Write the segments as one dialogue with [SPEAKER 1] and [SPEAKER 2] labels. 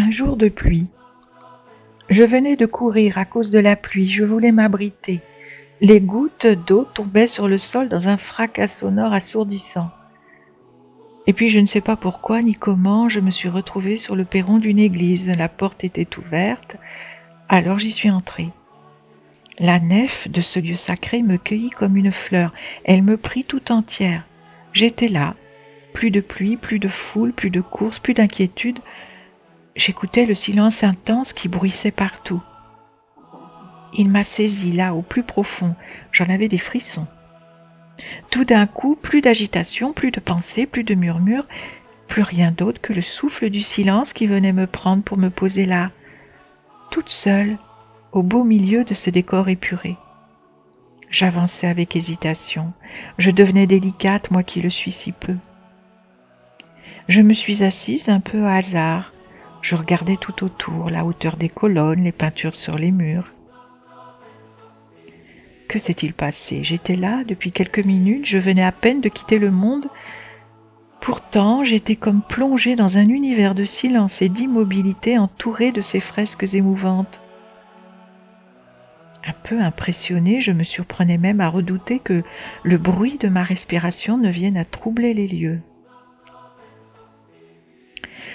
[SPEAKER 1] Un jour de pluie. Je venais de courir à cause de la pluie, je voulais m'abriter. Les gouttes d'eau tombaient sur le sol dans un fracas sonore assourdissant. Et puis je ne sais pas pourquoi ni comment, je me suis retrouvée sur le perron d'une église. La porte était ouverte, alors j'y suis entrée. La nef de ce lieu sacré me cueillit comme une fleur, elle me prit tout entière. J'étais là, plus de pluie, plus de foule, plus de course, plus d'inquiétude. J'écoutais le silence intense qui bruissait partout. Il m'a saisi là, au plus profond, j'en avais des frissons. Tout d'un coup, plus d'agitation, plus de pensée, plus de murmures, plus rien d'autre que le souffle du silence qui venait me prendre pour me poser là, toute seule, au beau milieu de ce décor épuré. J'avançais avec hésitation, je devenais délicate, moi qui le suis si peu. Je me suis assise un peu au hasard, je regardais tout autour, la hauteur des colonnes, les peintures sur les murs. Que s'est-il passé? J'étais là depuis quelques minutes, je venais à peine de quitter le monde. Pourtant, j'étais comme plongée dans un univers de silence et d'immobilité entourée de ces fresques émouvantes. Un peu impressionnée, je me surprenais même à redouter que le bruit de ma respiration ne vienne à troubler les lieux.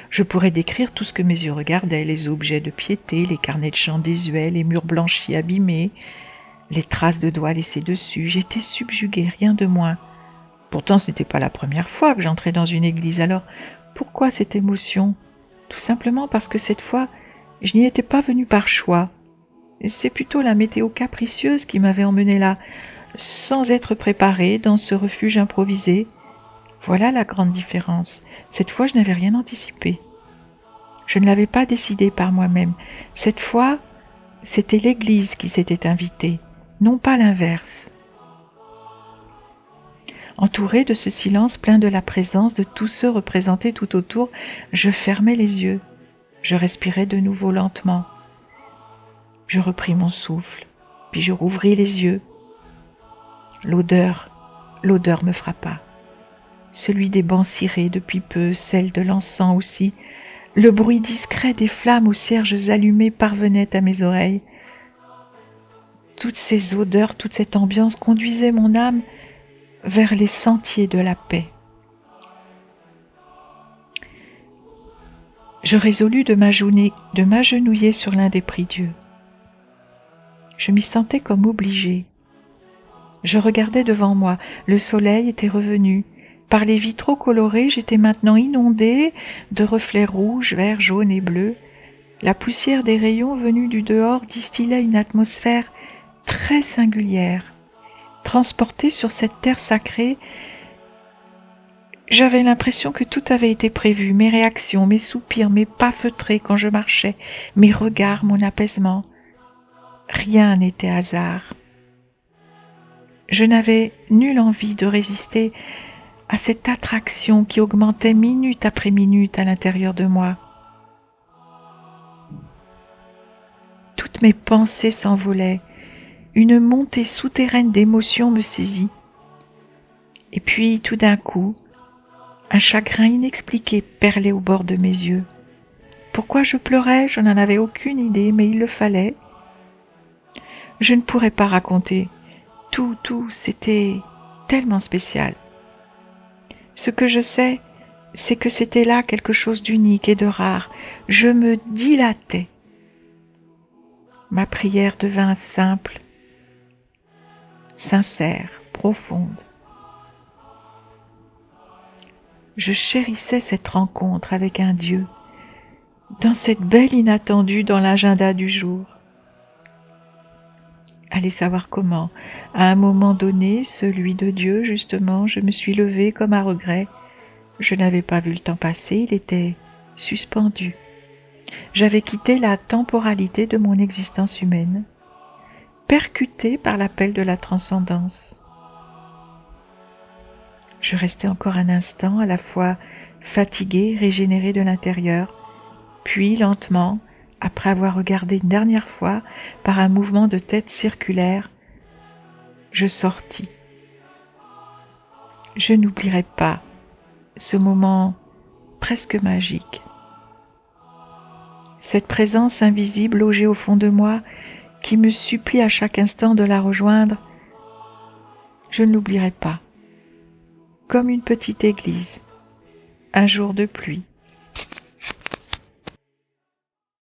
[SPEAKER 1] Je pourrais décrire tout ce que mes yeux regardaient, les objets de piété, les carnets de chants désuets, les murs blanchis abîmés, les traces de doigts laissées dessus. J'étais subjuguée, rien de moins. Pourtant, ce n'était pas la première fois que j'entrais dans une église. Alors, pourquoi cette émotion? Tout simplement parce que cette fois, je n'y étais pas venue par choix. C'est plutôt la météo capricieuse qui m'avait emmenée là, sans être préparée dans ce refuge improvisé. Voilà la grande différence. Cette fois, je n'avais rien anticipé. Je ne l'avais pas décidé par moi-même. Cette fois, c'était l'église qui s'était invitée, non pas l'inverse. Entourée de ce silence plein de la présence de tous ceux représentés tout autour, je fermai les yeux. Je respirai de nouveau lentement. Je repris mon souffle, puis je rouvris les yeux. L'odeur me frappa. Celui des bancs cirés depuis peu, celle de l'encens aussi. Le bruit discret des flammes aux cierges allumés parvenait à mes oreilles. Toutes ces odeurs, toute cette ambiance conduisaient mon âme vers les sentiers de la paix. Je résolus de m'agenouiller sur l'un des prie-dieux. Je m'y sentais comme obligée. Je regardais devant moi, le soleil était revenu. Par les vitraux colorés, j'étais maintenant inondée de reflets rouges, verts, jaunes et bleus. La poussière des rayons venus du dehors distillait une atmosphère très singulière. Transportée sur cette terre sacrée, j'avais l'impression que tout avait été prévu, mes réactions, mes soupirs, mes pas feutrés quand je marchais, mes regards, mon apaisement. Rien n'était hasard. Je n'avais nulle envie de résister à cette attraction qui augmentait minute après minute à l'intérieur de moi. Toutes mes pensées s'envolaient, une montée souterraine d'émotions me saisit. Et puis, tout d'un coup, un chagrin inexpliqué perlait au bord de mes yeux. Pourquoi je pleurais, je n'en avais aucune idée, mais il le fallait. Je ne pourrais pas raconter. Tout, c'était tellement spécial. Ce que je sais, c'est que c'était là quelque chose d'unique et de rare. Je me dilatais. Ma prière devint simple, sincère, profonde. Je chérissais cette rencontre avec un Dieu, dans cette belle inattendue dans l'agenda du jour. Allez savoir comment. À un moment donné, celui de Dieu, justement, je me suis levée comme à regret. Je n'avais pas vu le temps passer, il était suspendu. J'avais quitté la temporalité de mon existence humaine, percutée par l'appel de la transcendance. Je restais encore un instant, à la fois fatiguée, régénérée de l'intérieur, puis lentement, après avoir regardé une dernière fois par un mouvement de tête circulaire, je sortis. Je n'oublierai pas ce moment presque magique. cette présence invisible logée au fond de moi qui me supplie à chaque instant de la rejoindre, je ne l'oublierai pas. Comme une petite église, un jour de pluie,